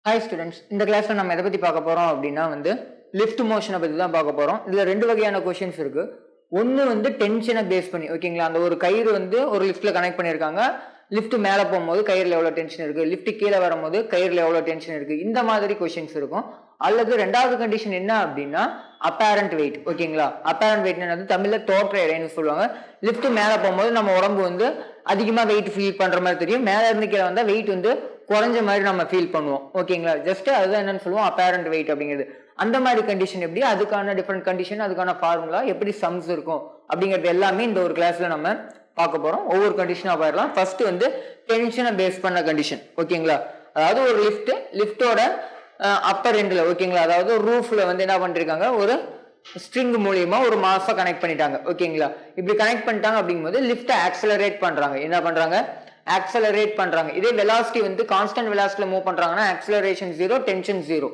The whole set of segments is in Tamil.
ஹாய் ஸ்டூடெண்ட்ஸ், இந்த கிளாஸ்ல நம்ம எதை பத்தி பார்க்க போறோம் அப்படின்னா லிஃப்ட் மோஷனை பத்தி தான் பார்க்க போறோம். இதுல ரெண்டு வகையான கொஸ்டின்ஸ் இருக்கு. ஒன்னு டென்ஷனை பேஸ் பண்ணி, ஓகேங்களா, அந்த ஒரு கயிறு ஒரு லிஃப்ட்ல கனெக்ட் பண்ணிருக்காங்க. லிஃப்ட் மேல போகும்போது கயிறுல எவ்வளவு டென்ஷன் இருக்கு, லிஃப்ட் கீழே வரும்போது கயிறுல எவ்வளவு டென்ஷன் இருக்கு, இந்த மாதிரி கொஸ்டின்ஸ் இருக்கும். அல்லது ரெண்டாவது கண்டிஷன் என்ன அப்படின்னா அப்பேரண்ட் வெயிட். ஓகேங்களா, அப்பேரண்ட் வெயிட் தமிழ்ல தோற்ற எடைன்னு சொல்லுவாங்க. லிஃப்ட் மேல போகும்போது நம்ம உடம்பு அதிகமா வெயிட் ஃபீல் பண்ற மாதிரி தெரியும். மேல இருந்து கீழே வந்தா வெயிட் குறைஞ்ச மாதிரி நம்ம ஃபீல் பண்ணுவோம். ஓகேங்களா, ஜஸ்ட் அதுதான் என்னன்னு சொல்லுவோம் அப்பேரண்ட் வெயிட் அப்படிங்கிறது. அந்த மாதிரி கண்டிஷன் எப்படி, அதுக்கான டிஃபரெண்ட் கண்டிஷன், அதுக்கான ஃபார்முலா, எப்படி சம்ஸ் இருக்கும் அப்படிங்கிறது எல்லாமே இந்த ஒரு கிளாஸ்ல நம்ம பார்க்க போறோம். ஒவ்வொரு கண்டிஷனா போயிடலாம். ஃபர்ஸ்ட் டென்ஷனை பேஸ் பண்ண கண்டிஷன். ஓகேங்களா, அதாவது ஒரு லிஃப்டோட அப்பர் எண்ட்ல, ஓகேங்களா, அதாவது ரூஃப்ல என்ன பண்ணிருக்காங்க, ஒரு ஸ்ட்ரிங் மூலியமா ஒரு மாஸை கனெக்ட் பண்ணிட்டாங்க. ஓகேங்களா, இப்படி கனெக்ட் பண்ணிட்டாங்க அப்படிங்கும்போது லிஃப்ட் ஆக்சலரேட் பண்றாங்க. என்ன பண்றாங்க, ஆக்சலரேட் பண்றாங்க. இதே வெலாசிட்டி கான்ஸ்டன்ட் வெலாசிட்டில மூவ் பண்றாங்கன்னா ஆக்சலரேஷன் 0, டென்ஷன் 0.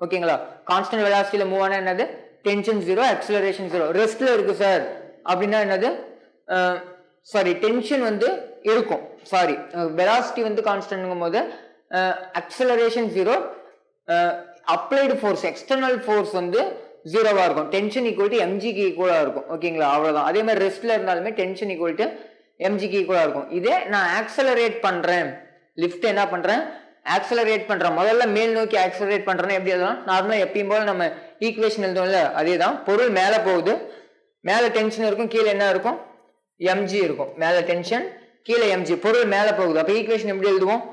ஓகேங்களா, கான்ஸ்டன்ட் வெலாசிட்டில மூவ் ஆனா என்னது, டென்ஷன் 0, ஆக்சலரேஷன் 0. ரெஸ்ட்ல இருக்கு சார் அப்படின்னா என்னது, சாரி, டென்ஷன் இருக்கும், சாரி, வெலாசிட்டி கான்ஸ்டன்ட்ங்கும் போது acceleration 0, applied force, external force 0வா இருக்கும். டென்ஷன் ஈக்குவல் டு எம்ஜிக்கு ஈக்குவலா இருக்கும். ஓகேங்களா, அவ்வளவுதான். அதே மாதிரி ரெஸ்ட்ல இருந்தாலுமே டென்ஷன் ஈக்குவல் டு எம்ஜிக்கு ஈக்குவலா இருக்கும். இதே நான் ஆக்சலரேட் பண்றேன், லிஃப்ட் என்ன பண்றேன், ஆக்சலரேட் பண்றேன், முதல்ல மேல் நோக்கி ஆக்சலரேட் பண்றேன். எப்படி எழுதலாம், நார்மலா எப்பயும் போல நம்ம ஈக்குவேஷன் எழுதுவோம்ல, அதேதான். பொருள் மேல போகுது, மேல டென்ஷன் இருக்கும், கீழே என்ன இருக்கும், எம்ஜி இருக்கும். மேல டென்ஷன், கீழே எம்ஜி, பொருள் மேல போகுது. அப்ப ஈக்குவேஷன் எப்படி எழுதுவோம்,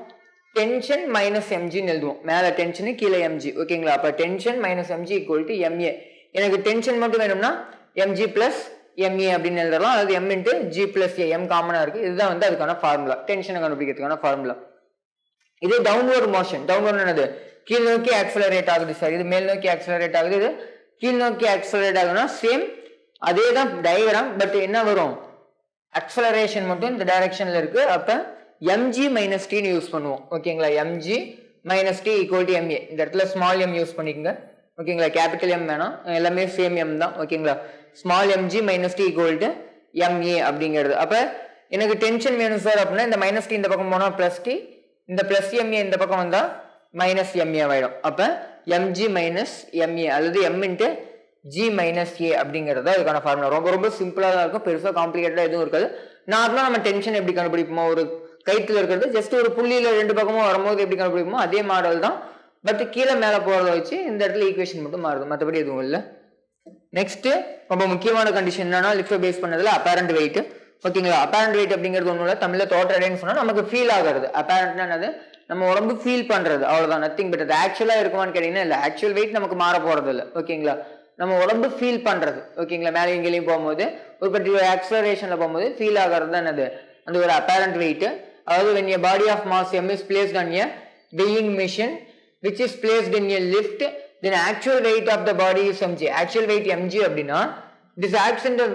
டென்ஷன் மைனஸ் எம்ஜின்னு எழுதுவோம். மேல டென்ஷன், கீழே எம்ஜி. ஓகேங்களா, அப்ப tension minus m g equal to m a. எனக்கு டென்ஷன் மட்டும் வேணும்னா எம்ஜி பிளஸ் எம்ஏ அப்படின்னு எழுதலாம். அதாவது M into G plus A, M காமனா இருக்கு. இதுதான் அதுக்கான ஃபார்முலா, டென்ஷனை கண்டுபிடிக்கிறதுக்கான ஃபார்முலா. இதே டவுன்வர்ட் மோஷன், டவுன்வர்ட் என்னது, கீழ் நோக்கி ஆக்சலரேட் ஆகுது சார், இது மேல் நோக்கி ஆக்சலரேட் ஆகுது, இது கீழ் நோக்கி ஆக்சலரேட் ஆகுதுன்னா சேம் அதே தான் டயக்ராம். பட் என்ன வரும், ஆக்சலரேஷன் மட்டும் இந்த டைரக்ஷன்ல இருக்கு. அப்ப எம்ஜி மைனஸ் டின்னு யூஸ் பண்ணுவோம். ஓகேங்களா, MG minus T equal to MA. இந்த இடத்துல ஸ்மால் எம் யூஸ் பண்ணிக்கோங்க. ஓகேங்களா, கேபிட்டல் எம் வேணாம், எல்லாமே சேம் எம் தான். ஓகேங்களா, small MG minus T equal to MA அப்படிங்கிறது. அப்ப எனக்கு டென்ஷன் வேணும் சார் அப்படின்னா இந்த மைனஸ் டி இந்த பக்கம் போனா பிளஸ் டி, இந்த பிளஸ் எம்ஏ இந்த பக்கம் வந்தா மைனஸ் எம்ஏ ஆயிடும். அப்ப எம்ஜி மைனஸ் எம்ஏ அல்லது எம் இன்ட்டு ஜி மைனஸ் ஏ அப்படிங்கிறது அதுக்கான ஃபார்முலா. ரொம்ப ரொம்ப சிம்பிளா தான் இருக்கும், பெருசா காம்ப்ளிகேட்டடா எதுவும் இருக்காது. நார்மலா நம்ம டென்ஷன் எப்படி கண்டுபிடிப்போமோ, ஒரு கைத்துல இருக்கிறது ஜஸ்ட் ஒரு புள்ளியில ரெண்டு பக்கமும் வரும்போது எப்படி கண்டுபிடிப்போமோ அதே மாடல் தான். பட் கீழே மேல போறத வச்சு இந்த இடத்துல ஈக்குவேஷன் மட்டும் மாறுது, மற்றபடி எதுவும் இல்லை. நெக்ஸ்ட் ரொம்ப முக்கியமான கண்டிஷன் என்னன்னா லிஃப்ட் பேஸ் பண்ணதுல அப்பேரண்ட் வெயிட். ஓகேங்களா, அப்பேரண்ட் வெயிட் அப்படிங்கிறது ஒண்ணும் இல்லை, தமிழ்ல தோற்ற எடைன்னு சொன்னா நமக்கு ஃபீல் ஆகிறது. அப்பேரண்ட்னா என்னது, நம்ம உடம்பு ஃபீல் பண்றது, அவ்வளவுதான், நத்திங் பட். அது ஆக்சுவலா இருக்குமான்னு கேட்டீங்கன்னா இல்லை, ஆக்சுவல் வெயிட் நமக்கு மாற போறது இல்லை. ஓகேங்களா, நம்ம உடம்பு ஃபீல் பண்றது. ஓகேங்களா, மேலே எங்கேயும் போகும்போது ஒரு பர்டிகுலர் ஆக்சலரேஷன்ல போகும்போது ஃபீல் ஆகிறது தான் என்னது, அந்த ஒரு அப்பேரண்ட் வெயிட். அதாவது when a body of mass m is placed on a weighing machine which is placed in a lift, then actual weight of the body is mg. actual weight mg அப்படின்னா this acts in the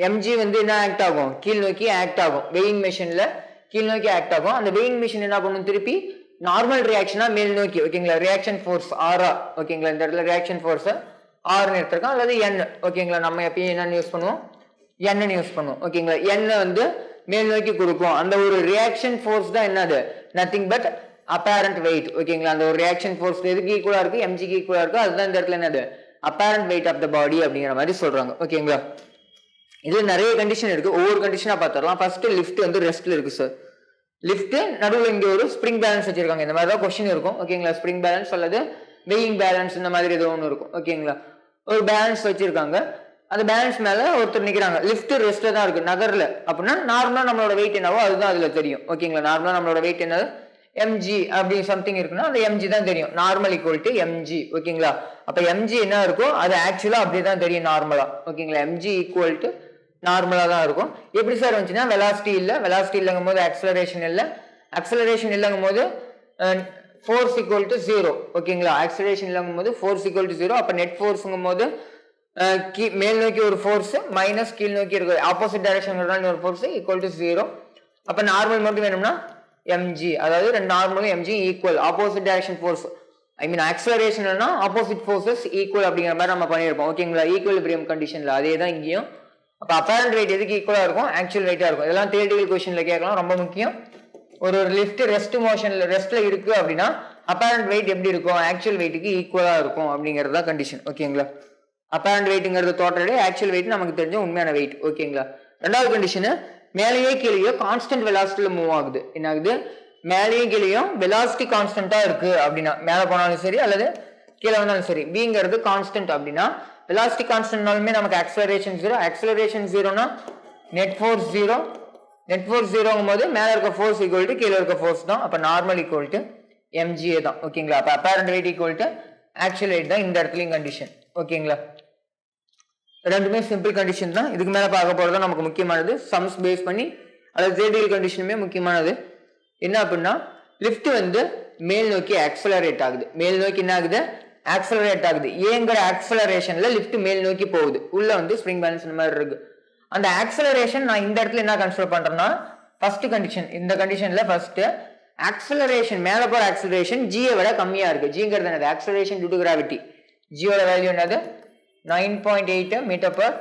mg என்ன ஆக்ட் ஆகும், கீழ் நோக்கி ஆக்ட் ஆகும். வெயிங் மெஷின்ல கீழ் நோக்கி ஆக்ட் ஆகும். அந்த வெயிங் மெஷின் என்ன பண்ணும், திருப்பி நார்மல் ரியாக்ஷனா மேல் நோக்கி. ஓகேங்களா, ரியாக்ஷன் ஃபோர்ஸ் ஆரா. ஓகேங்களா, இந்த இடத்துல ரியாக்ஷன் ஃபோர்ஸ் ஆர்னு எடுத்திருக்கோம், அல்லது என். ஓகேங்களா, நம்ம எப்பயும் என்னன்னு யூஸ் பண்ணுவோம், என்னு யூஸ் பண்ணுவோம். ஓகேங்களா, என் மேல் நோக்கி கொடுக்கும். அந்த ஒரு ரியாக்ஷன் ஃபோர்ஸ் தான் என்னது, நத்திங் பட் அப்பேரண்ட் வெயிட். ஓகேங்களா, அந்த ஒரு ரியாக்ஷன் ஃபோர்ஸ் எதுக்கு ஈக்குவலா இருக்கு, எம்ஜிக்கு ஈக்குவலா இருக்கு, அதுதான் இந்த இடத்துல என்னது அப்பேரண்ட் வெயிட் ஆஃப் த பாடி அப்படிங்கிற மாதிரி சொல்றாங்க. ஓகேங்களா, இதுல நிறைய கண்டிஷன் இருக்கு, ஒவ்வொரு கண்டிஷனா பார்த்துடலாம். ஃபர்ஸ்ட் லிஃப்ட் ரெஸ்ட்ல இருக்கு சார். லிஃப்ட் நடுவில் இங்க ஒரு ஸ்ப்ரிங் பேலன்ஸ் வச்சிருக்காங்க. இந்த மாதிரி தான் கொஸ்டின் இருக்கும். ஓகேங்களா, ஸ்ப்ரிங் பேலன்ஸ் அல்லது வெயிங் பேலன்ஸ் இந்த மாதிரி ஏதோ ஒன்று இருக்கும். ஓகேங்களா, ஒரு பேலன்ஸ் வச்சிருக்காங்க. அந்த பேலன்ஸ் மேல ஒருத்தர் நிக்கிறாங்க. லிஃப்ட் ரெஸ்ட்ல தான் இருக்கு, நகர்ல. அப்படின்னா நார்மலா நம்மளோட வெயிட் என்னவோ அதுதான் அதுல தெரியும். ஓகேங்களா, நார்மலா நம்மளோட வெயிட் என்னது எம்ஜி அப்படி சம்திங் இருக்குன்னா அந்த எம்ஜி தான் தெரியும். Normal equal to MG. ஓகேங்களா, அப்ப எம்ஜி என்ன இருக்கும் அது ஆக்சுவலா அப்படிதான் தெரியும் நார்மலா. ஓகேங்களா, எம்ஜி ஈக்குவல் டு நார்மலா தான் இருக்கும். எப்படி சார் வந்துச்சுன்னா வெலாசிட்டி இல்ல, வெலாசிட்டி இல்லங்கும் போது ஆக்சலரேஷன் இல்ல, ஆக்சலரேஷன் இல்லங்கும் போது ஃபோர்ஸ் ஈக்குவல் டு 0. ஓகேங்களா, ஆக்சலரேஷன் இல்லங்கும் போது ஃபோர்ஸ் ஈக்குவல் டு 0. அப்ப நெட் ஃபோர்ஸ்ங்கும் போது மேல் நோக்கி ஒரு ஃபோர்ஸ் மைனஸ் கீழ் நோக்கி இருக்கு, ஆப்போசிட் டைரக்ஷன் ஒரு ஃபோர்ஸ் ஈக்குவல் டு 0. அப்ப நார்மல் மட்டும் வேணும்னா எம்ஜி, அதாவது ரெண்டு நார்மலும் m g equal, opposite direction force acceleration opposite forces equal அப்படிங்கிற மாதிரி நம்ம பண்ணியிருப்போம். ஓகேங்களா, ஈக்குவலிபிரியம் கண்டிஷன்ல அதே தான் இங்கேயும். அப்ப அப்பேரண்ட் வெயிட் எதுக்கு ஈக்குவலா இருக்கும், ஆக்சுவல் வெயிட்டா இருக்கும். இதெல்லாம் தியரிட்டிக்கல் கொஸ்டின்ல கேட்கலாம், ரொம்ப முக்கியம். ஒரு லிஃப்ட் ரெஸ்ட் மோஷன்ல ரெஸ்ட்ல இருக்கு அப்படின்னா அப்பேரண்ட் வெயிட் எப்படி இருக்கும், ஆக்சுவல் வெயிட்டுக்கு ஈக்குவலா இருக்கும் அப்படிங்கிறது தான் கண்டிஷன். ஓகேங்களா, அப்பேரண்ட் வெயிட்ங்கிறது டோட்டல், ஆக்சுவல் வெயிட் நமக்கு தெரிஞ்ச உண்மையான வெயிட். ஓகேங்களா, ரெண்டாவது கண்டிஷன் மேலேயே கீழேயோ கான்ஸ்டன்ட் வெலாசிட்டியில மூவ் ஆகுது. என்ன ஆகுது, மேலேயும் கீழேயும் வெலாசிட்டி கான்ஸ்டன்டா இருக்கு அப்படின்னா, மேலே போனாலும் சரி அல்லது கீழே வந்தாலும் சரி, பிங்கிறது கான்ஸ்டன்ட் அப்படின்னா வெலாசிட்டி கான்ஸ்டன்ட்னாலுமே நமக்கு ஆக்சலரேஷன் ஜீரோ. ஆக்சலரேஷன் ஜீரோனா net force zero. Net force ஜீரோங்கும் போது மேலே இருக்க ஃபோர்ஸ் ஈக்குவல் டு கீழே இருக்க ஃபோர்ஸ் தான். அப்போ நார்மல் ஈக்குவல் டு mga தான். ஓகேங்களா, அப்போ apparent weight equal to actual wait தான் இந்த இடத்துலயும் கண்டிஷன். ஓகேங்களா, ரெண்டுமே சிம்பிள் கண்டிஷன் தான். இதுக்கு மேலே பார்க்க போகிறது நமக்கு முக்கியமானது சம்ஸ் பேஸ் பண்ணி, அதாவது ஜேடிஎல் கண்டிஷனுமே முக்கியமானது. என்ன அப்படின்னா, லிஃப்ட் வந்து மேல் நோக்கி ஆக்சலரேட் ஆகுது. மேல் நோக்கி என்ன ஆகுது, ஆக்சலரேட் ஆகுது. ஏங்கிற ஆக்சலரேஷன்ல லிஃப்ட் மேல் நோக்கி போகுது. உள்ள வந்து ஸ்ப்ரிங் பேலன்ஸ் இந்த மாதிரி இருக்கு. அந்த ஆக்சலரேஷன் நான் இந்த இடத்துல என்ன கன்சிடர் பண்றேன்னா, ஃபர்ஸ்ட் கண்டிஷன், இந்த கண்டிஷன்ல ஃபர்ஸ்ட் ஆக்சலரேஷன், மேல போற ஆக்சலரேஷன் ஜியை விட கம்மியா இருக்கு. ஜிங்கிறது என்னது, ஆக்சலரேஷன் டியூ டு கிராவிட்டி. ஜியோட வேல்யூ என்னது 9.8 மீட்டர் பர்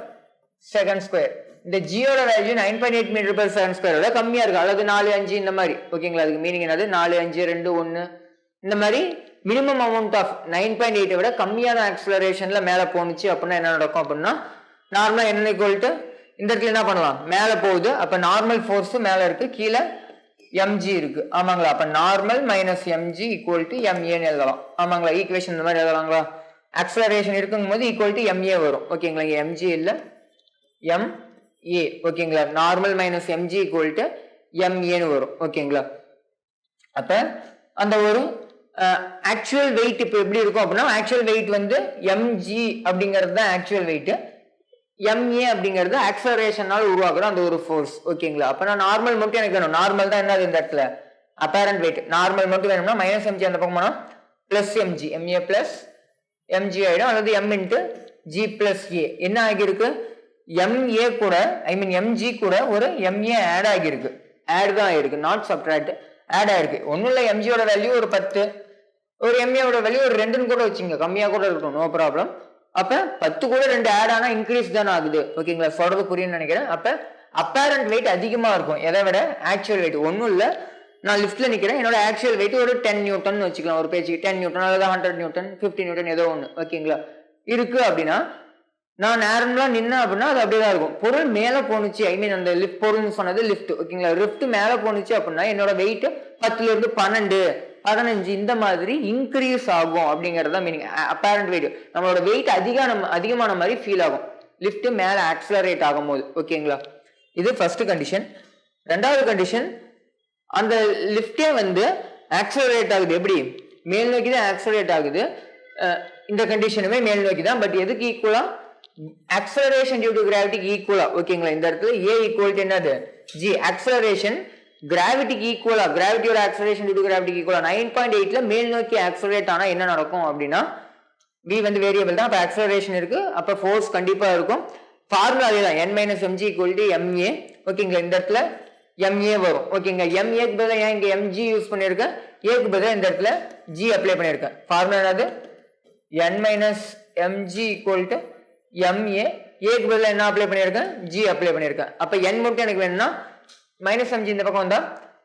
செகண்ட் ஸ்கொயர். இந்த ஜியோட value 9.8 metre per second square விட கம்மியா இருக்கு, அல்லது 4 5 இந்த மாதிரி. ஓகேங்களா, அதுக்கு மீனிங் என்னது, 4 5 2 1 இந்த மாதிரி மினிமம் அமௌண்ட் ஆஃப் 9.8 விட கம்மியான ஆக்சலரேஷன்ல மேல போனுச்சு அப்படின்னா என்ன நடக்கும் அப்படின்னா, நார்மலா என்ன ஈக்குவல் டு இந்த இடத்துல என்ன பண்ணலாம், மேல போகுது. அப்ப நார்மல் ஃபோர்ஸ் மேல இருக்கு, கீழே mg இருக்கு. ஆமாங்களா, அப்ப normal minus mg equal to ma எழுதலாம். ஆமாங்களா, ஈக்குவேஷன் இந்த மாதிரி எழுதலாங்களா. ஆக்சலரேஷன் இருக்குங்கும் போது ஈக்குவல் டு ma வரும். ஓகேங்களா, இங்க mg இல்ல ma. ஓகேங்களா, normal minus mg equal to ma வரும். ஓகேங்களா, அப்ப அந்த ஒரு ஆக்சுவல் வெயிட் இப்போ எப்படி இருக்கும் அப்படின்னா, ஆக்சுவல் வெயிட் வந்து mg அப்படிங்கிறது தான் ஆக்சுவல் வெயிட். ma அப்படிங்கிறது ஆக்சலரேஷனால உருவாக்குற அந்த ஒரு ஃபோர்ஸ். ஓகேங்களா, அப்ப நான் நார்மல் மட்டும் எனக்கு வேணும். நார்மல் தான் என்னது இந்த இடத்துல அப்பேரண்ட் வெயிட். நார்மல் மட்டும் வேணும்னா மைனஸ் mg அந்த பக்கம் போனா plus mg, ma plus mg ஆயிடும், அல்லது m into g plus a. என்ன ஆகியிருக்கு, ma கூட ஐ மீன் mg கூட ஒரு ma ஆட் ஆகியிருக்கு. ஆட் தான் ஆயிருக்கு, நாட் சப்ட்ராக்ட், ஆட் ஆயிருக்கு. ஒன்றும் இல்லை, mgயோட வேல்யூ ஒரு 10, ஒரு ma-வோட வேல்யூ ஒரு 2ன்னு கூட வச்சுங்க, கம்மியா கூட இருக்கும், நோ ப்ராப்ளம். அப்ப 10 கூட 2 ஆட் ஆனா இன்க்ரீஸ் தானே ஆகுது. ஓகேங்களா, சொல்றது புரியும்னு நினைக்கிறேன். அப்ப அப்பேரண்ட் வெயிட் அதிகமா இருக்கும் எதை விட, ஆக்சுவல் வெயிட். ஒன்றும் இல்லை, நான் லிஃப்ட்ல நிக்கிறேன், என்னோட ஆக்சுவல் வெயிட் ஒரு 10 நியூட்டன் வச்சுக்கலாம், ஒரு பேஜுக்கு 10 நியூட்டன் அல்லது 100 நியூட்டன் 50 நியூட்டன் ஏதோ ஒன்று. ஓகேங்களா, இருக்கு அப்படின்னா நான் நேரம்லா நின்ன அப்படின்னா அது அப்படியேதான் இருக்கும். பொருள் மேல போனுச்சு, ஐ மீன் அந்த லிஃப்ட் பொருள்னு சொன்னது லிஃப்ட். ஓகேங்களா, லிஃப்ட் மேல போனுச்சு அப்படின்னா என்னோட வெயிட் 10ல இருந்து 12 15 இந்த மாதிரி இன்க்ரீஸ் ஆகும் அப்படிங்கறது தான் மீனிங். அப்பேரண்ட் வெயிட் நம்மளோட வெயிட் அதிகமான மாதிரி ஃபீல் ஆகும் லிஃப்ட் மேல ஆக்சலரேட் ஆகும் போது. ஓகேங்களா, இது ஃபர்ஸ்ட் கண்டிஷன். ரெண்டாவது கண்டிஷன், அந்த லிஃப்டே வந்து ஆக்சலரேட் ஆகுது. எப்படி, மேல் நோக்கி தான் ஆக்சலரேட் ஆகுது. இந்த கண்டிஷனுமே மேல் நோக்கி தான், பட் எதுக்கு ஈக்குவலா, ஆக்சலரேஷன் டியூ டு கிராவிட்டிக்கு ஈக்குவலா. ஓகேங்களா, இந்த இடத்துல a ஈக்குவல் டு என்னது, g. ஆக்சலரேஷன் கிராவிட்டிக்கு ஈக்குவலா, கிராவிட்டியோட ஆக்சலரேஷன் டியூ டு கிராவிட்டிக்கு ஈக்குவலா 9.8ல மேல் நோக்கி ஆக்சலரேட் ஆனா என்ன நடக்கும் அப்படின்னா, v வந்து வேரியபிள் தான், அப்ப ஆக்சலரேஷன் இருக்கு, அப்ப ஃபோர்ஸ் கண்டிப்பா இருக்கும். ஃபார்முலா அதேதான், n minus mg equal to ma. ஓகேங்களா, இந்த இடத்துல ma வரும். ஓகேங்க, ma க்கு பதிலா ஏன் இங்க mg யூஸ் பண்ணிருக்கேன், a க்கு பதிலா இந்த இடத்துல g அப்ளை பண்ணிருக்கேன். ஃபார்முலா என்னது, n minus mg equal to ma. a க்கு பதிலா என்ன அப்ளை பண்ணிருக்கேன், g அப்ளை பண்ணிருக்கேன். அப்ப n மட்டும் எனக்கு வேணும்னா மைனஸ் mg இந்த பக்கம் வந்தா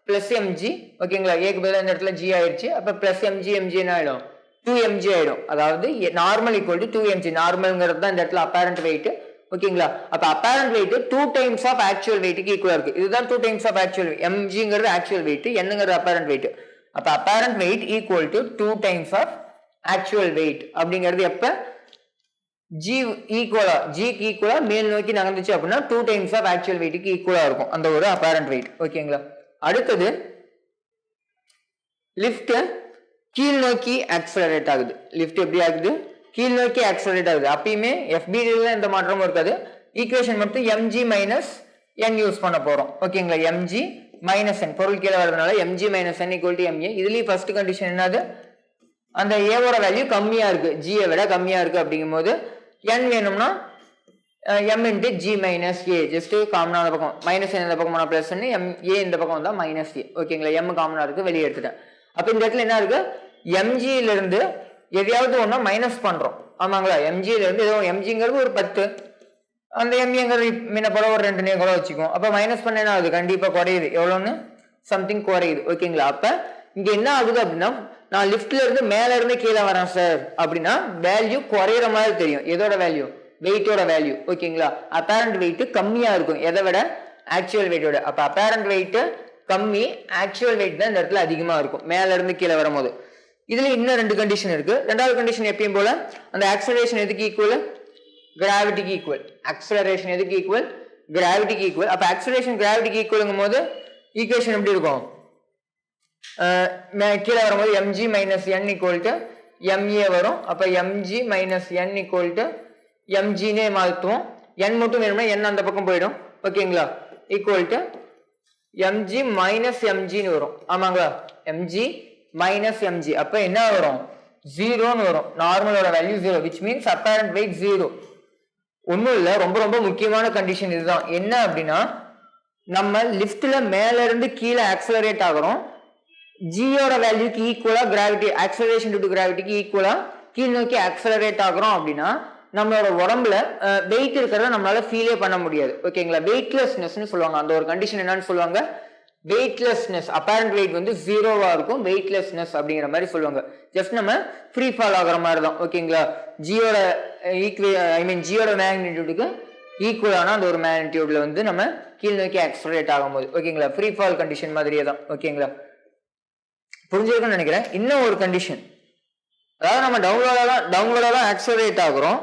பிளஸ் mg. ஓகேங்களா, a க்கு பதிலா இந்த இடத்துல g ஆயிடுச்சு, அப்ப பிளஸ் mg என்ன ஆயிடும், 2mg ஆயிடும். அதாவது நார்மல் ஈக்குவல் டு 2mg. நார்மல்ங்கிறது தான் இந்த இடத்துல அப்பேரண்ட் வெயிட். ஓகேங்களா, அப்ப apparent weight 2 times of actual வெயிட்க்கு ஈக்குவலா இருக்கு. இதுதான் 2 டைம்ஸ் ஆஃப் ஆக்சுவல். mgங்கிறது ஆக்சுவல் வெயிட், n-ங்கிறது அப்பேரண்ட் வெயிட். அப்ப apparent weight equal to 2 times of actual weight. அப்படிங்கிறது எப்ப g ஈக்குவலா, g க்கு ஈக்குவலா மேல் நோக்கி நகர்ந்துச்சு அப்படின்னா 2 டைம்ஸ் ஆஃப் ஆக்சுவல் வெயிட்க்கு ஈக்குவலா இருக்கும் அந்த ஒரு அப்பேரண்ட் வெயிட். ஓகேங்களா, அடுத்தது லிஃப்ட் கீழ் நோக்கி ஆக்சலரேட் ஆகுது. லிஃப்ட் எப்படி ஆகுது, கீழ் நோக்கி ஆக்சலரேட் ஆகுது. அப்பயுமே FBD-ல எந்த மாற்றமும் இருக்காது. ஈக்குவேஷன் மட்டும் mg மைனஸ் n யூஸ் பண்ண போறோம். ஓகேங்களா, mg மைனஸ் n, பொருள் கீழே வரதுனால mg minus n equal to ma. இதுலயும் ஃபர்ஸ்ட் கண்டிஷன் என்னது, அந்த ஏவோட வேல்யூ கம்மியா இருக்கு, g விட கம்மியா இருக்கு. அப்படிங்கும் போது n வேணும்னா m into g minus a. Just காமனா அந்த பக்கம் மைனஸ் n இந்த பக்கம் போனா பிளஸ் n, a இந்த பக்கம் வந்தா மைனஸ் a. ஓகேங்களா, m காமனா இருக்கு, வெளியே எடுத்துட்டேன். அப்ப இந்த இடத்துல என்ன இருக்கு, mg-ல இருந்து எதையாவது ஒண்ணா மைனஸ் பண்றோம். ஆமாங்களா, mg-ல இருந்து ஏதோ mg-ங்கிறது ஒரு 10, அந்த m-ங்கிறது முன்ன போல ஒரு 2 கூட வச்சுக்கும். அப்ப மைனஸ் பண்ண என்ன ஆகுது, கண்டிப்பா குறையுது. எவ்வளவுன்னு சம்திங் குறையுது. ஓகேங்களா, அப்ப இங்க என்ன ஆகுது அப்படின்னா நான் லிஃப்ட்ல இருந்து மேல இருந்து கீழே வரேன் சார் அப்படின்னா வேல்யூ குறையிற மாதிரி தெரியும். எதோட வேல்யூ? வெயிட்டோட வேல்யூ. ஓகேங்களா? அப்பேரண்ட் வெயிட் கம்மியா இருக்கும் எதை விட? ஆக்சுவல் வெயிட்டோட. அப்ப அப்பேரண்ட் வெயிட் கம்மி, ஆக்சுவல் வெயிட் தான் இந்த இடத்துல அதிகமா இருக்கும் மேல இருந்து கீழே வரும்போது. இதுல இன்னும் ரெண்டு கண்டிஷன் இருக்கு. ரெண்டாவது கண்டிஷன் எப்பயும் போல அந்த ஆக்சலரேஷன் எதுக்கு ஈக்குவல்? கிராவிட்டிக்கு ஈக்குவல். ஆக்சலரேஷன் எதுக்கு ஈக்குவல்? கிராவிட்டிக்கு ஈக்குவல். அப்ப ஆக்சலரேஷன் கிராவிட்டிக்கு ஈக்குவல்ங்கும் போது ஈக்குவேஷன் எப்படி இருக்கும்? கீழே வரும்போது mg minus n equal to ma வரும். அப்ப mg minus n equal to mgனே மாற்றுவோம். n மட்டும் வேணும்னா n அந்த பக்கம் போயிடும். ஓகேங்களா? ஈக்குவல் டு mg மைனஸ் mgன்னு வரும். ஆமாங்களா? mg minus mg. அப்ப என்ன வரும்? 0ன்னு வரும். நார்மலோட value 0, which means apparent weight 0. ஒன்றும் இல்லை, ரொம்ப ரொம்ப முக்கியமான கண்டிஷன் இதுதான். என்ன அப்படின்னா நம்ம லிஃப்ட்ல மேல இருந்து கீழே ஆக்சலரேட் ஆகிறோம். ஜியோட வேல்யூக்கு ஈக்குவலா கிராவிட்டி, ஆக்சலரேஷன் டியூ டு கிராவிட்டிக்கு ஈக்குவலா கீழ் நோக்கி ஆக்சலரேட் ஆகிறோம் அப்படின்னா நம்மளோட உடம்புல வெயிட் இருக்கிறத நம்மளால ஃபீலே பண்ண முடியாது. ஓகேங்களா? வெயிட்லெஸ்னஸ்னு சொல்லுவாங்க. அந்த ஒரு கண்டிஷன் என்னன்னு சொல்லுவாங்க? வெயிட்லெஸ்னஸ். அப்பேரண்ட் வெயிட் வந்து 0வா இருக்கும். வெயிட்லெஸ்னஸ் அப்படிங்கிற மாதிரி சொல்லுவாங்க. ஜஸ்ட் நம்ம ஃப்ரீ ஃபால் ஆகிற மாதிரி தான். ஓகேங்களா? ஜியோட ஜியோட மேக்னிடியூடுக்கு ஈக்குவலான அந்த ஒரு மேக்னிடியூட்ல வந்து நம்ம கீழ் நோக்கி ஆக்சலரேட் ஆகும்போது, ஓகேங்களா, ஃப்ரீ ஃபால் கண்டிஷன் மாதிரியே தான். ஓகேங்களா? புரிஞ்சிருக்குன்னு நினைக்கிறேன். இன்னும் ஒரு கண்டிஷன், அதாவது நம்ம டவுன்லோட தான் ஆக்சலரேட் ஆகுறோம்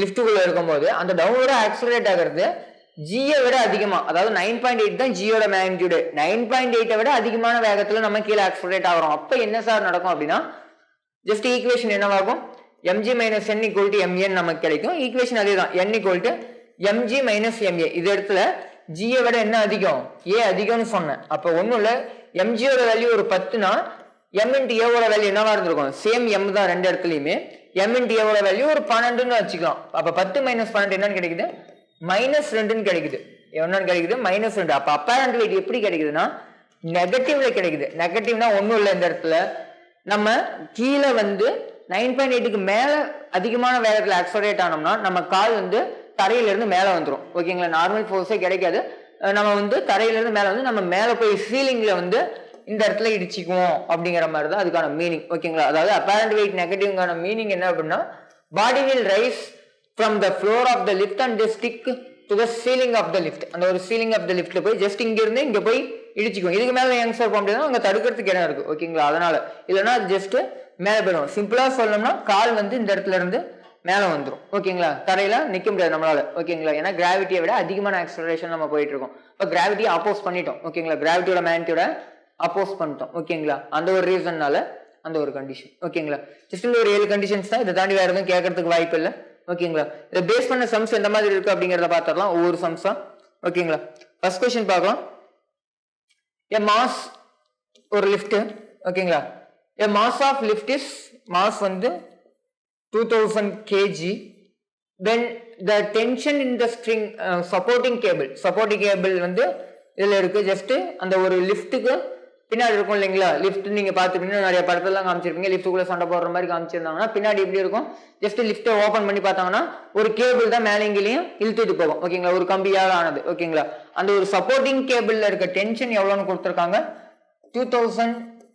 லிஃப்ட்டுக்குள்ள இருக்கும்போது. அந்த டவுன்லோட ஆக்சலரேட் ஆகிறது ஜியை விட அதிகமா, அதாவது 9.8 தான் ஜியோட மேக்னிடியூடு. 9.8 விட அதிகமான வேகத்துல நம்ம கீழே ஆக்சலரேட் ஆகிறோம். அப்ப என்ன சார் நடக்கும் அப்படின்னா ஜஸ்ட் ஈக்குவேஷன் என்னவாகும்? mg minus n equal to mn நமக்கு கிடைக்கும். ஈக்குவேஷன் அதே தான், n equal to mg minus ma. இது இடத்துல ஜியை விட என்ன அதிகம்? ஏ அதிகம்னு சொன்னேன். அப்ப ஒன்றும் இல்லை, mgயோட வேல்யூ ஒரு 10னா m இன்ட்டு ஏவோட வேல்யூ என்னவா இருந்திருக்கும்? சேம் m தான் ரெண்டு இடத்துலையுமே. m இன்ட்டு ஏவோட வேல்யூ ஒரு 12ன்னு வச்சுக்கலாம். அப்ப 10 மைனஸ் 12 என்னன்னு கிடைக்குது? மைனஸ் 2ன்னு கிடைக்குது. என்னன்னு கிடைக்குது? மைனஸ் 2. அப்ப அப்பேரண்ட் வெயிட் எப்படி கிடைக்குதுன்னா நெகட்டிவ்ல கிடைக்குது. நெகட்டிவ்னா ஒன்றும் இல்லை, இந்த இடத்துல நம்ம கீழே வந்து 9.8க்கு மேல அதிகமான வேகத்துல ஆக்சலரேட் ஆனோம்னா நம்ம கால் வந்து தரையில இருந்து மேல வந்துடும். ஓகேங்களா? நார்மல் ஃபோர்ஸே கிடைக்காது. நம்ம வந்து தரையில இருந்து மேல வந்து நம்ம மேல போய் சீலிங்ல வந்து இந்த இடத்துல இடிச்சிக்குவோம் அப்படிங்கிற மாதிரி தான் அதுக்கான மீனிங். ஓகேங்களா? அதாவது அப்பேரண்ட் வெயிட் நெகட்டிவ்கான மீனிங் என்ன அப்படின்னா body will rise from the floor of the lift and stick to the ceiling of the lift. அந்த ஒரு சீலிங் ஆஃப் த லிஃப்ட்ல போய் ஜஸ்ட் இங்க இருந்து இங்க போய் இடிச்சிக்கும். இதுக்கு மேல யங்ஸ்டர் போக முடியாது, அங்க தடுக்கிறதுக்கு இடம் இருக்கு. ஓகேங்களா? அதனால இல்லைன்னா ஜஸ்ட் மேல போயிடும். சிம்பிளா சொல்லணும்னா கால் வந்து இந்த இடத்துல இருந்து மேல வந்துடும். ஓகேங்களா? தரையில நிக்க முடியாது நம்மளால. ஓகேங்களா? ஏன்னா கிராவிட்டியை விட அதிகமான ஆக்சலரேஷன் நம்ம போயிட்டு இருக்கோம். இப்போ கிராவிட்டியை அப்போஸ் பண்ணிட்டோம். ஓகேங்களா? கிராவிட்டியோட மேக்னிடியூட அப்போஸ் பண்ணிட்டோம். ஓகேங்களா? அந்த ஒரு ரீசன்னால அந்த ஒரு கண்டிஷன். ஓகேங்களா? ஜஸ்ட் இந்த ஒரு 7 கண்டிஷன்ஸ் தான். இதை தாண்டி வேற எதுவும் கேட்கறதுக்கு வாய்ப்பு இல்லை. ஓகேங்களா? இதை பேஸ் பண்ண சம்ஸ் எந்த மாதிரி இருக்கு அப்படிங்கிறத பார்த்துடலாம் ஒவ்வொரு சம்ஸா. ஓகேங்களா? ஃபர்ஸ்ட் கொஸ்டின் பார்க்கலாம். A mass ஒரு லிஃப்ட். ஓகேங்களா? A mass of lift is mass வந்து 2000 kg. Then the tension in the string supporting cable வந்து இதுல இருக்கு. ஜஸ்ட் அந்த ஒரு லிஃப்ட்டுக்கு பின்னாடி இருக்கும் இல்லைங்களா? லிஃப்ட் நீங்க பார்த்துருப்பீங்க, நிறைய படத்தெல்லாம் காமிச்சிருப்பீங்க. லிஃப்ட்டுக்குள்ள சண்டை போடுற மாதிரி காமிச்சிருந்தாங்கன்னா பின்னாடி எப்படி இருக்கும்? ஜஸ்ட் லிஃப்ட்டை ஓப்பன் பண்ணி பார்த்தாங்கன்னா ஒரு கேபிள் தான் மேலே இங்கேயும் இழுத்துட்டு போகும். ஓகேங்களா? ஒரு கம்பியால் ஆனது. ஓகேங்களா? அந்த ஒரு சப்போர்ட்டிங் கேபிள்ல இருக்க டென்ஷன் எவ்வளோன்னு கொடுத்துருக்காங்க?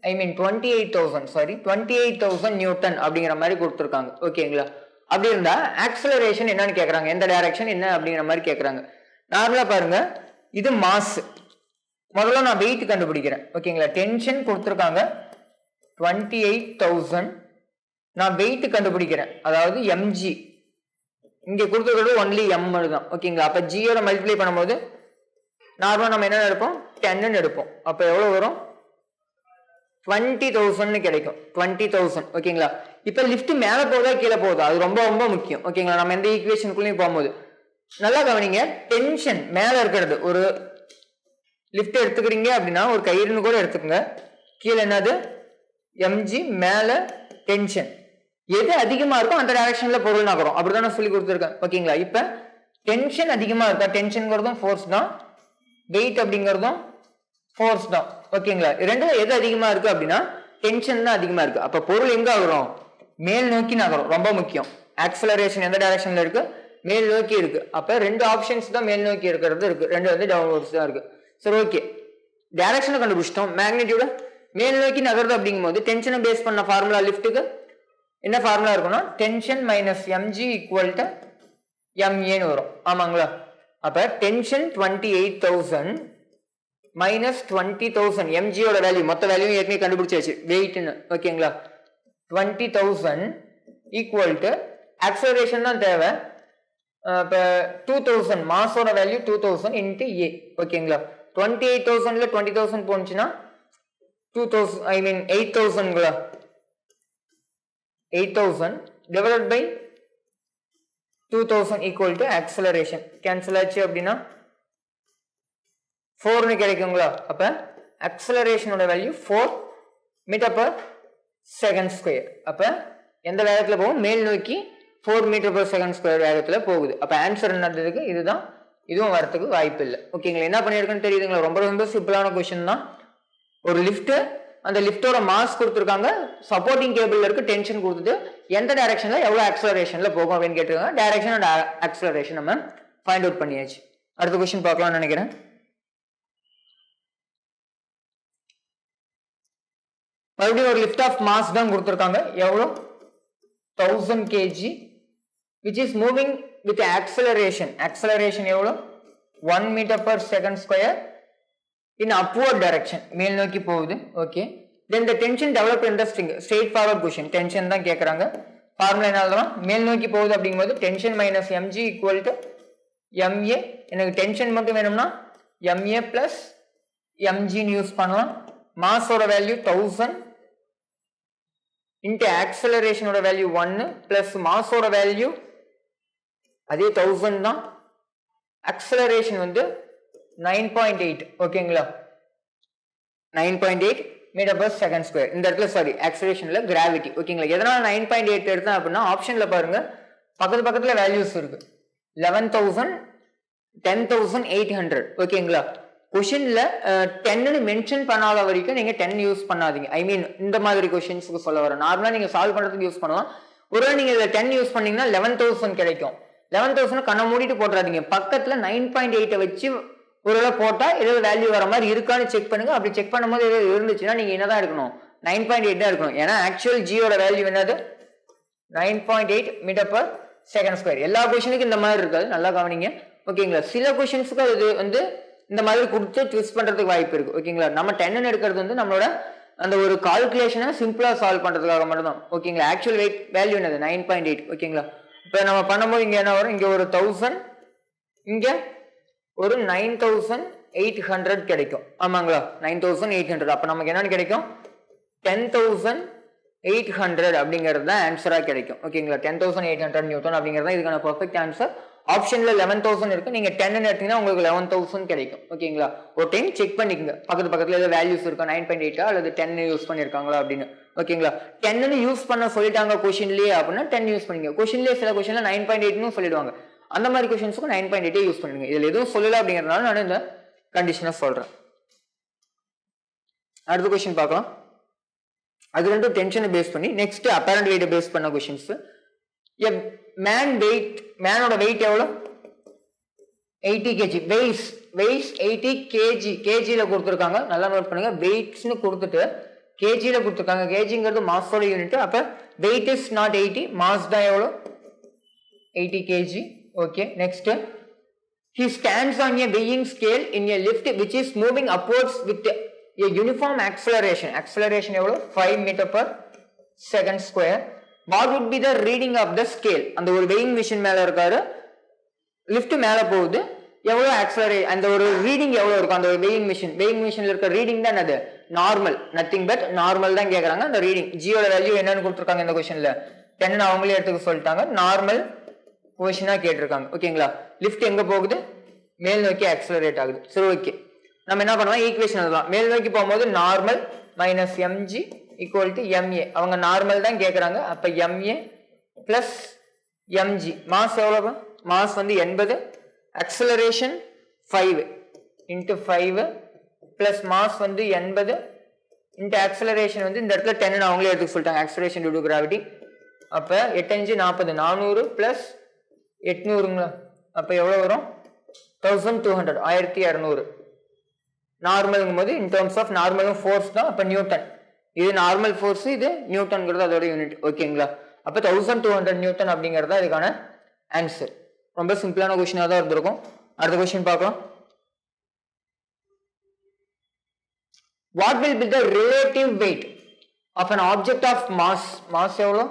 28,000 நியூட்டன் அப்படிங்கிற மாதிரி கொடுத்துருக்காங்க. ஓகேங்களா? அப்படி இருந்தா ஆக்சலரேஷன் என்னன்னு கேட்கறாங்க, எந்த டைரக்ஷன் என்ன அப்படிங்கிற மாதிரி கேட்கறாங்க. நார்மலா பாருங்க, இது மாஸ். முதல்ல நான் வெயிட் கண்டுபிடிக்கிறேன். ஓகேங்களா? டென்ஷன் கொடுத்துருக்காங்க 28,000. நான் வெயிட் கண்டுபிடிக்கிறேன், அதாவது mg. இங்க கொடுத்துருக்கிறது ஒன்லி m தான். ஓகேங்களா? அப்ப ஜியோட மல்டிப்ளை பண்ணும்போது நார்மலா நம்ம என்ன எடுப்போம்? 10 எடுப்போம். அப்ப எவ்வளவு வரும்? 20,000 கிடைக்கும். 20,000. ஓகேங்களா? இப்ப லிஃப்ட் மேல போதா கீழே போகுதா, அது ரொம்ப ரொம்ப முக்கியம். ஓகேங்களா? நம்ம எந்த ஈக்குவேஷனுக்குள்ளேயும் போகும்போது நல்லா கவனிங்க. டென்ஷன் மேல இருக்கிறது, ஒரு லிஃப்ட் எடுத்துக்கிறீங்க அப்படின்னா ஒரு கயிறுன்னு கூட எடுத்துக்கோங்க. கீழே என்னது? mg, மேல டென்ஷன். எது அதிகமா இருக்கும் அந்த டைரக்ஷன்ல பொருள் நகரும். அப்படிதான் நான் சொல்லி கொடுத்துருக்கேன். ஓகேங்களா? இப்ப டென்ஷன் அதிகமா இருக்கா? டென்ஷன்ங்கிறதும் ஃபோர்ஸ் தான், வெயிட் அப்படிங்கிறதும் ஃபோர்ஸ் தான். ஓகேங்களா? ரெண்டு எது அதிகமா இருக்கு அப்படின்னா டென்ஷன் தான் அதிகமா இருக்கு. அப்ப பொருள் எங்க ஆகுறோம்? மேல் நோக்கி நகரும். ரொம்ப முக்கியம். ஆக்சலரேஷன் எந்த டைரக்ஷன்ல இருக்கு? மேல் நோக்கி இருக்கு. அப்ப ரெண்டு ஆப்ஷன்ஸ் தான் மேல் நோக்கி இருக்கிறது இருக்கு, ரெண்டு வந்து டவுன்வர்ட்ஸ் தான் இருக்கு. சரி, ஓகே. டைரக்ஷனை கண்டுபிடிச்சிட்டோம். மேக்னிடியூட மேல் நோக்கி நகருது அப்படிங்கும்போது டென்ஷனை பேஸ் பண்ண ஃபார்முலா லிஃப்ட்டுக்கு என்ன ஃபார்முலா இருக்குன்னா tension minus m g equal to எம்ஏன்னு வரும். ஆமாங்களா? அப்ப டென்ஷன் 28,000 மைனஸ் 20,000 எம்ஜியோட வேல்யூ மொத்த வேல்யூ ஏற்கனவே கண்டுபிடிச்சாச்சு வெயிட்னு. ஓகேங்களா? 20,000 ஈக்குவல் டு ஆக்சலரேஷன் தான் தேவை. இப்போ 2000 மாஸோட வேல்யூ 2000 இன்ட்டு ஏ. ஓகேங்களா? 28,000ல 20,000 போனுச்சுன்னா 2000 ஐ மீன் 8,000ங்களா? 8,000 divided by 2000 equal to acceleration. Cancel ஆச்சு அப்படின்னா 4னு கிடைக்குங்களா? அப்ப acceleration value 4 metre per second square. அப்ப எந்த வேகத்துல போகும்? மேல் நோக்கி 4 மீட்டர் per செகண்ட் ஸ்கொயர் வேகத்துல போகுது. அப்ப ஆன்சர் என்னதுக்கு இதுதான். இதுவும் வரத்துக்கு வாய்ப்பு இல்லை. ஓகேங்களா? என்ன பண்ணிருக்குன்னு தெரியுதுங்களா? ரொம்ப ரொம்ப சிம்பிளான கொஸ்டின் தான். ஒரு லிஃப்ட், அந்த லிஃப்டோட மாஸ் கொடுத்துருக்காங்க, சப்போர்ட்டிங் கேபிள்ல இருக்கு, டென்ஷன் கொடுத்துட்டு எந்த டைரக்ஷன்ல எவ்வளவு ஆக்சலரேஷன்ல போகும் அப்படின்னு கேட்டிருக்காங்க. டைரக்ஷன் அண்ட் ஆக்சலரேஷன் நம்ம ஃபைண்ட் அவுட் பண்ணியாச்சு. அடுத்த கொஸ்டின் பார்க்கலாம்னு நினைக்கிறேன். மறுபடியும் ஒரு லிஃப்ட் ஆஃப் மாஸ் தான் கொடுத்துருக்காங்க. எவ்வளோ? 1000 kg which is moving with acceleration. acceleration எவ்வளோ? 1 meter per second square in upward direction. மேல் நோக்கி போகுது. Okay. then the tension developed in the string. straight forward question. tension தான் கேட்குறாங்க. ஃபார்முலா என்ன? மேல் நோக்கி போகுது அப்படிங்கும்போது tension minus m g equal to m a. எனக்கு டென்ஷன் மட்டும் வேணும்னா எம்ஏ பிளஸ் எம்ஜின்னு யூஸ் பண்ணலாம். மாஸோட வேல்யூ 1000 இன்ட்டு ஆக்சலரேஷனோட வேல்யூ 1 பிளஸ் மாஸோட வேல்யூ அதே 1000 தான். ஆக்சலரேஷன் வந்து 9.8. ஓகேங்களா? 9.8 மீட்டர் பர் செகண்ட் ஸ்கொயர். இந்த இடத்துல சாரி ஆக்சலரேஷன்ல கிராவிட்டி. ஓகேங்களா? எதனால 9.8 எடுத்தேன் அப்படின்னா ஆப்ஷன்ல பாருங்க பக்கத்துல வேல்யூஸ் இருக்கு. 11,000 10,800. ஓகேங்களா? கொஷின்ல 10ன்னு மென்ஷன் பண்ணாத வரைக்கும் நீங்க 10 யூஸ் பண்ணாதீங்க. ஐ மீன் இந்த மாதிரி கொஷின்ஸ்க்கு சொல்ல வர நார்மலா நீங்க சால்வ் பண்றதுக்கு யூஸ் பண்ணலாம். ஒருவேளை நீங்க இதுல 10 யூஸ் பண்ணீங்கன்னா 11,000 கிடைக்கும். 11,000 கண்ணை மூடிட்டு போட்டுறாதீங்க. பக்கத்துல 9.8 வச்சு ஒருவேளை போட்டா ஏதாவது வேல்யூ வர மாதிரி இருக்கான்னு செக் பண்ணுங்க. அப்படி செக் பண்ணும்போது ஏதாவது இருந்துச்சுன்னா நீங்க என்னதான் இருக்கணும்? 9.8 தான் இருக்கணும். ஏன்னா ஆக்சுவல் ஜியோட வேல்யூ என்னது? 9.8 மீட்டர் பர் செகண்ட் ஸ்கொயர். எல்லா கொஷனுக்கும் இந்த மாதிரி இருக்காது, நல்லா கவனிங்க. ஓகேங்களா? சில கொஷின்ஸுக்கு அது வந்து இந்த மாதிரி கொடுத்து ட்விஸ்ட் பண்றதுக்கு வாய்ப்பு இருக்கு. ஓகேங்களா? நம்ம 10 எடுக்கிறது வந்து நம்மளோட அந்த ஒரு கால்குலேஷனை சிம்பிளா சால்வ் பண்றதுக்காக மட்டும் தான். ஓகேங்களா? ஆக்சுவல் வெயிட் வேல்யூ என்னது? 9.8. ஓகேங்களா? இப்போ நம்ம பண்ணும்போது இங்க என்ன வரும்? இங்க ஒரு 1000, இங்க ஒரு 9,800 கிடைக்கும். ஆமாங்களா? 9,800. அப்ப நமக்கு என்னன்னு கிடைக்கும்? 10,800 அப்படிங்கிறது தான் ஆன்சரா கிடைக்கும். ஓகேங்களா? 10,800 நியூட்டன் அப்படிங்கிறது தான் இதுக்கான பெர்ஃபெக்ட் ஆன்சர். ஆப்ஷன்ல 11,000 இருக்கு. நீங்க 10 எடுத்தீங்கன்னா உங்களுக்கு 11,000 கிடைக்கும். ஓகேங்களா? ஒரு டைம் செக் பண்ணிக்கங்க பக்கத்துல ஏதாவது வேல்யூஸ் இருக்கா 9.8 அல்லது 10 யூஸ் பண்ணிருக்காங்களா அப்படின்னு. ஓகேங்களா? 10ன்னு யூஸ் பண்ண சொல்லிட்டாங்க கொஸ்டின்லயே அப்படின்னா 10 யூஸ் பண்ணீங்க. கொஸ்டின்லயே சில கொஸ்டின்ல 9.8ன்னு சொல்லிடுவாங்க. அந்த மாதிரி கொஸ்டின்ஸ்க்கு 9.8 யூஸ் பண்ணுங்க. இதுல எதுவும் சொல்லல அப்படிங்கறதுனால நான் இந்த கண்டிஷனை சொல்றேன். அடுத்த கொஸ்டின் பார்க்கலாம். அது ரெண்டும் டென்ஷனை பேஸ் பண்ணி நெக்ஸ்ட் அப்பரண்ட் வெயிட்டை பேஸ் பண்ண கொஸ்டின்ஸ். மேனோட வெயிட் எவ்வளோ? 80 kg. Weights 80 kg. கேஜில கொடுத்துருக்காங்க, நல்லா நோட் பண்ணுங்க. வெயிட்ஸ்னு கொடுத்துட்டு கேஜில கொடுத்துருக்காங்க. கேஜிங்கிறது மாஸோட யூனிட். அப்ப வெயிட் இஸ் நாட் 80, மாஸ் தான் எவ்வளோ? 80 kg. Okay. Next, he stands on a weighing scale in a lift which is moving upwards with a uniform acceleration. acceleration எவ்வளோ? 5 meter per second square. what would be the reading of the scale? அந்த ஒரு weighing machine மேல இருக்காரு, லிஃப்ட் மேல போகுது, எவ்வளவு ஆக்சலரேட், அந்த ஒரு ரீடிங் எவ்வளவு இருக்கும் அந்த weighing மிஷின்ல இருக்க ரீடிங் தான் அது நார்மல், நத்திங் பட் நார்மல் தான் கேக்குறாங்க. அந்த ரீடிங் ஜியோட வேல்யூ என்னன்னு கொடுத்துருக்காங்க இந்த கொஸ்டின்ல 10 அவங்களே எடுத்துக்க சொல்லிட்டாங்க. நார்மல் கொஸ்டினா கேட்டிருக்காங்க. ஓகேங்களா? லிஃப்ட் எங்க போகுது? மேல் நோக்கி ஆக்சலரேட் ஆகுது. சரி, ஓகே. நம்ம என்ன பண்ணலாம்? ஈக்குவேஷன் எழுதலாம். மேல் நோக்கி போகும்போது normal minus m g equal to MA. அவங்க நார்மல் தான் கேட்குறாங்க. அப்ப எம்ஏ பிளஸ் எம்ஜி. மாஸ் எவ்வளவு? மாஸ் வந்து 80. ஆக்சலரேஷன் 5 இன்ட்டு 5 பிளஸ் மாஸ் வந்து 80 இன்ட்டு ஆக்சலரேஷன் வந்து இந்த இடத்துல 10 அவங்களே எடுத்துக்க சொல்லிட்டாங்க. Acceleration due to gravity. அப்ப 8 5 40, 400 பிளஸ் 800ங்களா? அப்ப எவ்வளவு வரும்? 1200, 1200. நார்மலுங்கும் போது இன் டேர்ம்ஸ் ஆஃப் நார்மலும் ஃபோர்ஸ் தான், அப்போ நியூட்டன். இது நார்மல் ஃபோர்ஸ், இது நியூட்டன்ங்கிறது அதோட யூனிட். ஓகேங்களா? அப்போ 1200 நியூட்டன் அப்படிங்கிறது தான் இதுக்கான ஆன்சர். ரொம்ப சிம்பிளான கொஸ்டினாக தான் இருந்திருக்கும். அடுத்த கொஸ்டின் பார்க்கலாம். What will be the relative weight of an object of mass எவ்வளோ?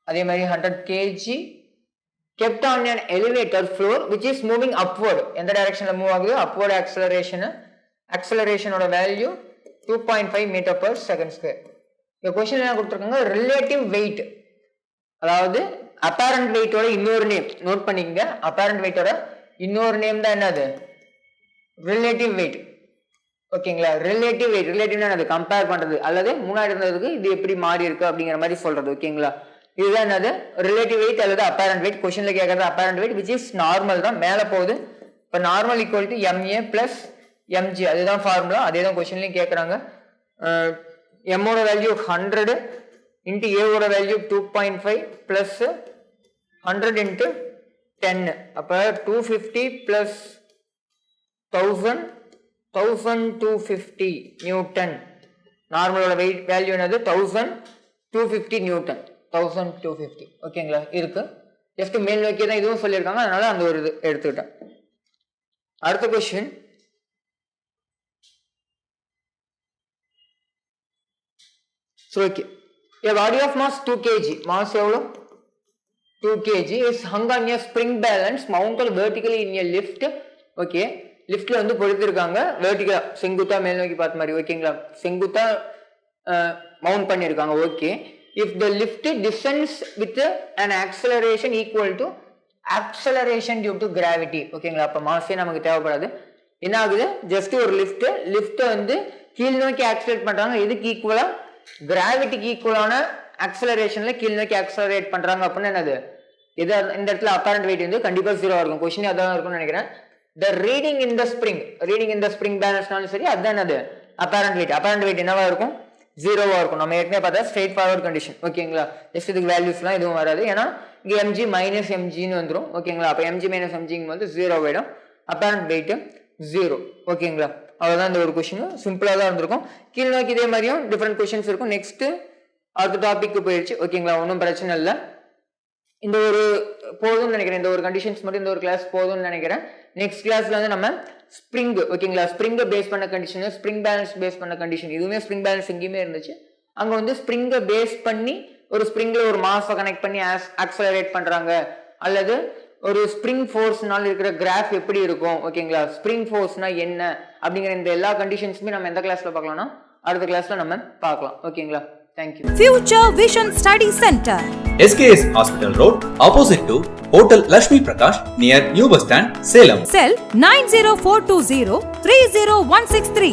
அதே மாதிரி 100 kg kept on an elevator floor which is moving upward. எந்த டைரக்ஷன்ல மூவ் ஆகுது? upward acceleration ஓட value 2.5 meter per second square. இந்த கொஸ்டின் என்ன கொடுத்துருக்காங்க? ரிலேட்டிவ் வெயிட், அதாவது அப்பேரண்ட் வெயிட்டோட இன்னொரு நேம் நோட் பண்ணிக்கங்க. அப்பேரண்ட் வெயிட்டோட இன்னொரு நேம் தான் என்னது? Relative weight. ஓகேங்களா? ரிலேட்டிவ் வெயிட், ரிலேட்டிவ்னா அது கம்பேர் பண்றது, அல்லது முன்னாடி இருந்ததுக்கு இது எப்படி மாறி இருக்கு அப்படிங்கிற மாதிரி சொல்றது. ஓகேங்களா? இதுதான் என்னது? ரிலேட்டிவ் வெயிட் அல்லது அப்பேரண்ட் வெயிட். கொஸ்டின்ல கேட்கறது apparent wait which is normal தான், மேல போகுது. இப்போ normal equal to MA plus MG, அதுதான் ஃபார்முலா. அதே தான் கொஸ்டின்லையும் கேட்குறாங்க. எம்மோட வேல்யூ 100 இன்ட்டு ஏவோட வேல்யூ 2.5 பிளஸ் 100 இன்ட்டு 10, அப்போ 250 பிளஸ் 1250 நியூட்டன். நார்மலோட வெயிட் வேல்யூ என்னது? 1250 நியூட்டன். 1250. ஓகேங்களா? இருக்கு. ஜஸ்ட் மேல் நோக்கி தான் இதுவும் சொல்லியிருக்காங்க, அதனால அந்த ஒரு இது எடுத்துக்கிட்டேன். அடுத்த question. So, okay. A body of mass 2 kg, mass எவ்வளோ? 2 kg is hung on a spring balance mounted vertically in a lift. Okay, லிஃப்ட்ல வந்து பொறுத்திருக்காங்க வெர்டிகலா, செங்குத்தா மேல் நோக்கி பார்த்த மாதிரி. ஓகேங்களா? செங்குத்தா மவுண்ட் பண்ணியிருக்காங்க. Okay, if the lift descends with an acceleration equal to acceleration due to gravity. ஓகேங்களா? அப்போ மாஸே நமக்கு தேவைப்படாது. என்ன ஆகுது? ஜஸ்ட் ஒரு லிஃப்ட் வந்து கீழ் நோக்கி ஆக்சிலரேட் பண்றாங்க. எதுக்கு ஈக்குவலா? கிராவிட்டிக்கு ஈக்குவலான ஆக்சலரேஷன்ல கீழ் நோக்கி ஆக்சலரேட் பண்றாங்க அப்படின்னா என்னது? இது இந்த இடத்துல அப்பேரண்ட் வெயிட் வந்து கண்டிப்பா 0 இருக்கும். கொஸ்டின் அதான் இருக்கும்னு நினைக்கிறேன். The reading in the spring பேலன்ஸ்னாலும் சரி, அதுதான் என்னது? Apparent wait. அப்பேரண்ட் வெயிட் என்னவா இருக்கும்? 0வா இருக்கும். நம்ம ஏற்கனவே பார்த்தா ஸ்ட்ரெயிட் ஃபார்வர்ட் கண்டிஷன். ஓகேங்களா? ஜஸ்ட் இதுக்கு வேல்யூஸ்லாம் எதுவும் வராது, ஏன்னா இங்க MG மைனஸ் MGன்னு வந்துடும். ஓகேங்களா? அப்போ MG மைனஸ் MGங்க வந்து 0 ஆயிடும். Apparent wait 0. ஓகேங்களா? அவ்வளோதான் இந்த ஒரு கொஸ்டின். சிம்பிளாக தான் இருந்திருக்கும். கீழ் நோக்கி இதே மாதிரியும் டிஃப்ரெண்ட் கொஸ்டின்ஸ் இருக்கும். நெக்ஸ்ட் அடுத்த டாபிக்கு போயிடுச்சு. ஓகேங்களா? ஒன்றும் பிரச்சனை இல்லை. இந்த ஒரு போதும்னு நினைக்கிறேன். இந்த ஒரு கண்டிஷன்ஸ் மட்டும் இந்த ஒரு கிளாஸ் போதும்னு நினைக்கிறேன். நெக்ஸ்ட் கிளாஸ்ல வந்து நம்ம ஸ்ப்ரிங், ஓகேங்களா, ஸ்ப்ரிங்கை பேஸ் பண்ண கண்டிஷன், ஸ்ப்ரிங் பேலன்ஸ் பேஸ் பண்ண கண்டிஷன், இதுவுமே ஸ்ப்ரிங் பேலன்ஸ் எங்கேயுமே இருந்துச்சு. அங்கே வந்து ஸ்ப்ரிங்கை பேஸ் பண்ணி ஒரு ஸ்ப்ரிங்ல ஒரு மாஸை கனெக்ட் பண்ணி ஆக்சலரேட் பண்றாங்க, அல்லது ஒரு ஸ்ப்ரிங் ஃபோர்ஸ்னால இருக்கிற கிராஃப் எப்படி இருக்கும், ஓகேங்களா, ஸ்ப்ரிங் ஃபோர்ஸ்னா என்ன அப்படிங்கிற இந்த எல்லா கண்டிஷன்ஸுமே நம்ம எந்த கிளாஸ்ல பார்க்கலாம்னா அடுத்த கிளாஸ்ல நம்ம பார்க்கலாம். ஓகேங்களா? Thank you. Future Vision Study Center, SKS Hospital Road, opposite to Hotel Lakshmi Prakash, near New Bus Stand, Salem. Cell 90420 30163.